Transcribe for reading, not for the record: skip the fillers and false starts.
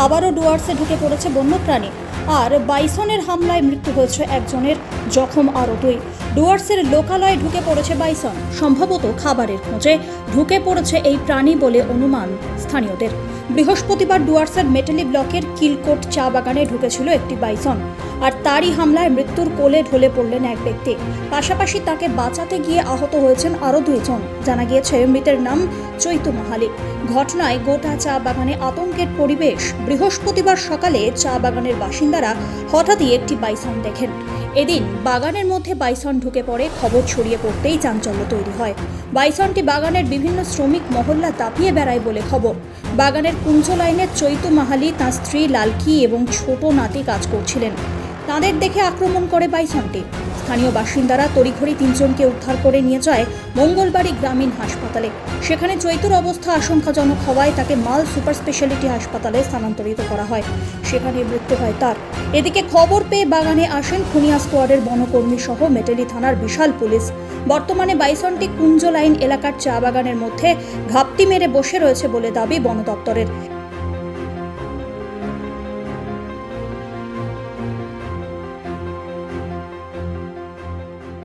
আবারও ডুয়ার্সে ঢুকে পড়েছে বন্যপ্রাণী। আর বাইসনের হামলায় মৃত্যু হয়েছে একজনের, জখম আরও 2। ডুয়ার্সের লোকালয়ে ঢুকে পড়েছে বাইসন। সম্ভবত খাবারের খোঁজে ঢুকে পড়েছে এই প্রাণী বলে অনুমান স্থানীয়দের। বৃহস্পতিবার ডুয়ার্সের মেটালি ব্লকের কিলকোট চা বাগানে ঢুকেছিল একটি বাইসন, আর তারই হামলায় মৃত্যুর কোলে ঢলে পড়লেন এক ব্যক্তি। পাশাপাশি তাকে বাঁচাতে গিয়ে আহত হয়েছেন আরও 2 জন। জানা গিয়েছে মৃতের নাম চৈতু মাহালি। ঘটনায় গোটা চা বাগানে আতঙ্কের পরিবেশ। বৃহস্পতিবার সকালে চা বাগানের বাসিন্দারা হঠাৎই একটি বাইসন দেখেন। এদিন বাগানের মধ্যে বাইসন ঢুকে পড়ে, খবর ছড়িয়ে পড়তেই চাঞ্চল্য তৈরি হয়। বাইসনটি বাগানের বিভিন্ন শ্রমিক মহল্লা তাপিয়ে বেড়ায় বলে খবর। বাগানের কুঞ্জ লাইনে চৈতু মাহালি, তাঁর স্ত্রী লালকি এবং ছোট নাতি কাজ করছিলেন। তাঁদের দেখে আক্রমণ করে বাইসনটি। স্থানীয় বাসিন্দারা তড়িঘড়ি 3 জনকে উদ্ধার করে নিয়ে যায় মঙ্গলবাড়ি গ্রামীণ হাসপাতালে। সেখানে চৈতুর অবস্থা আশঙ্কাজনক হওয়ায় তাকে মাল সুপার স্পেশালিটি হাসপাতালে স্থানান্তরিত করা হয়। সেখানে মৃত্যু হয় তার। এদিকে খবর পেয়ে বাগানে আসেন খুনিয়া স্কোয়াডের বনকর্মী সহ মেটালি থানার বিশাল পুলিশ। বর্তমানে বাইসনটি কুঞ্জ লাইন এলাকার চা বাগানের মধ্যে ঘাপটি মেরে বসে রয়েছে বলে দাবি বন দপ্তরের।